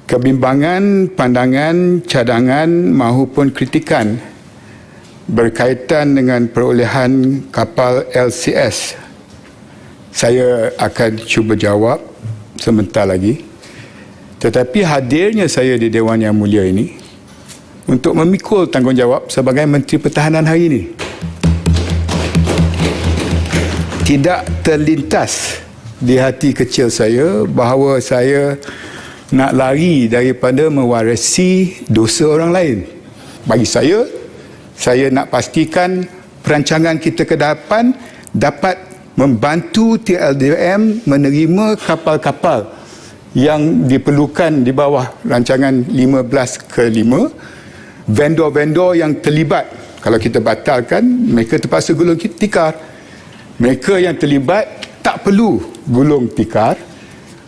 kebimbangan, pandangan, cadangan maupun kritikan berkaitan dengan perolehan kapal LCS. Saya akan cuba jawab sebentar lagi. Tetapi hadirnya saya di Dewan Yang Mulia ini untuk memikul tanggungjawab sebagai Menteri Pertahanan hari ini. Tidak terlintas di hati kecil saya bahawa saya nak lari daripada mewarisi dosa orang lain. Bagi saya nak pastikan perancangan kita ke depan dapat membantu TLDM menerima kapal-kapal yang diperlukan di bawah rancangan 15/5. Vendor-vendor yang terlibat, kalau kita batalkan, mereka terpaksa gulung tikar. Mereka yang terlibat tak perlu gulung tikar,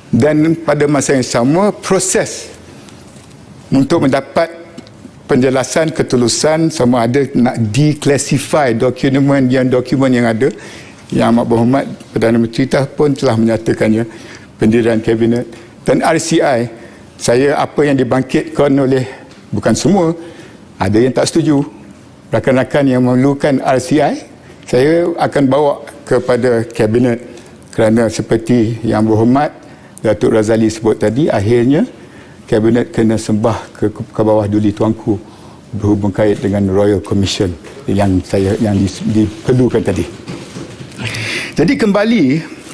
dan pada masa yang sama proses untuk mendapat penjelasan ketulusan sama ada nak declassify dokumen yang ada, yang Amat Berhormat Perdana Menteri pun telah menyatakannya, pendirian kabinet. Dan RCI, saya apa yang dibangkitkan oleh, bukan semua, ada yang tak setuju, rakan-rakan yang memerlukan RCI, saya akan bawa kepada kabinet, kerana seperti Yang Berhormat Datuk Razali sebut tadi, akhirnya kabinet kena sembah ke bawah duli tuanku berhubung kait dengan Royal Commission yang diperlukan tadi. Jadi kembali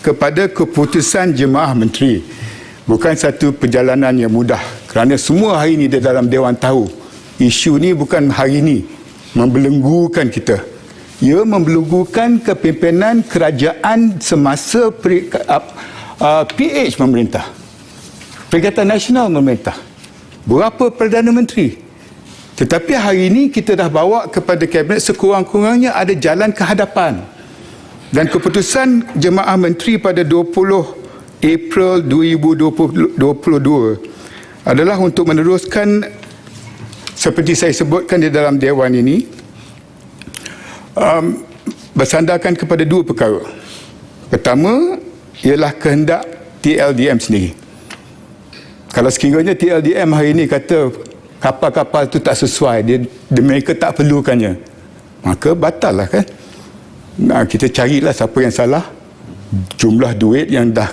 kepada keputusan Jemaah Menteri, bukan satu perjalanan yang mudah, kerana semua hari ini di dalam Dewan tahu isu ni bukan hari ini membelenggukan kita. Ia membelenggukan kepimpinan kerajaan semasa PH memerintah, Perikatan Nasional memerintah, berapa Perdana Menteri. Tetapi hari ini kita dah bawa kepada kabinet, sekurang-kurangnya ada jalan ke hadapan. Dan keputusan Jemaah Menteri pada 20 April 2022 adalah untuk meneruskan seperti saya sebutkan di dalam Dewan ini, bersandarkan kepada dua perkara. Pertama ialah kehendak TLDM sendiri. Kalau sekiranya TLDM hari ini kata kapal-kapal itu tak sesuai, mereka tak perlukannya, maka batal lah kan. Kita carilah siapa yang salah, jumlah duit yang dah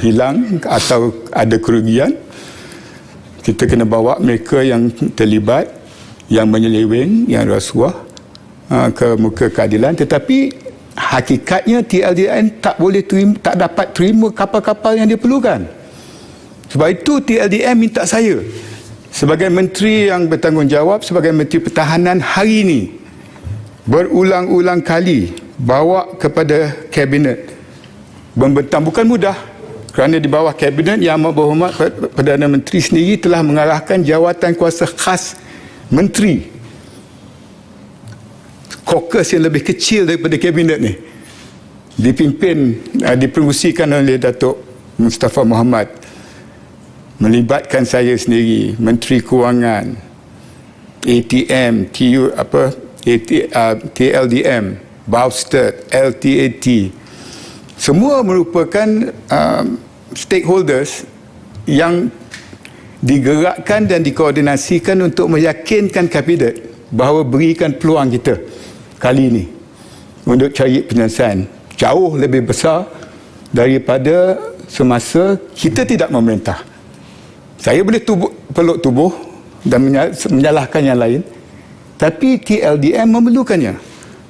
hilang atau ada kerugian. Kita kena bawa mereka yang terlibat, yang menyeleweng, yang rasuah ke muka keadilan. Tetapi hakikatnya TLDM tak boleh terima, tak dapat terima kapal-kapal yang diperlukan. Sebab itu TLDM minta saya sebagai menteri yang bertanggungjawab, sebagai Menteri Pertahanan hari ini, berulang-ulang kali bawa kepada kabinet, membentang. Bukan mudah, kerana di bawah kabinet Yang Amat Berhormat Perdana Menteri sendiri telah mengarahkan jawatan kuasa khas menteri, kokus yang lebih kecil daripada kabinet ni, dipengusikan oleh Datuk Mustafa Mohamed, melibatkan saya sendiri, Menteri Kewangan, ATM, TLDM, Bowsted, LTAT, semua merupakan stakeholders yang digerakkan dan dikoordinasikan untuk meyakinkan kabinet bahawa berikan peluang kita kali ini untuk cari penyelesaian jauh lebih besar daripada semasa kita tidak memerintah. Saya boleh peluk tubuh dan menyalahkan yang lain, tapi TLDM memerlukannya.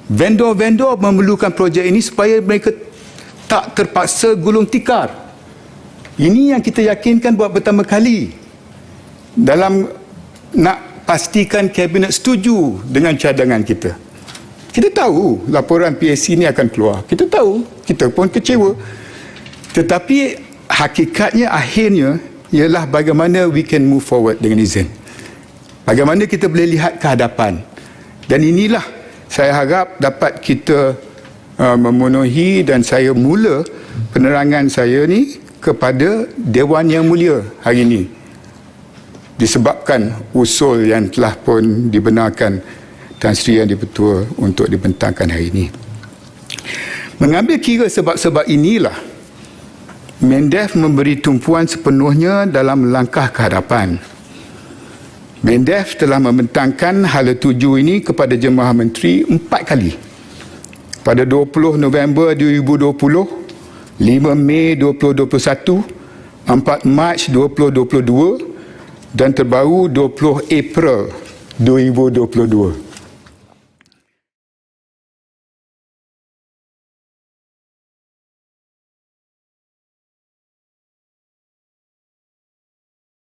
Vendor-vendor memerlukan projek ini supaya mereka tak terpaksa gulung tikar. Ini yang kita yakinkan buat pertama kali dalam nak pastikan kabinet setuju dengan cadangan kita. Kita tahu laporan PSC ini akan keluar. Kita tahu, kita pun kecewa. Tetapi hakikatnya akhirnya ialah bagaimana we can move forward dengan izin. Bagaimana kita boleh lihat ke hadapan. Dan inilah saya harap dapat kita memenuhi, dan saya mula penerangan saya ni kepada Dewan Yang Mulia hari ini disebabkan usul yang telah pun dibenarkan Tan Sri Yang Di-Pertua untuk dibentangkan hari ini. Mengambil kira sebab-sebab inilah Mendef memberi tumpuan sepenuhnya dalam langkah ke hadapan. Mendef telah membentangkan hala tuju ini kepada Jemaah Menteri 4 kali. Pada 20 November 2020, 5 Mei 2021, 4 Mac 2022 dan terbaru 20 April 2022.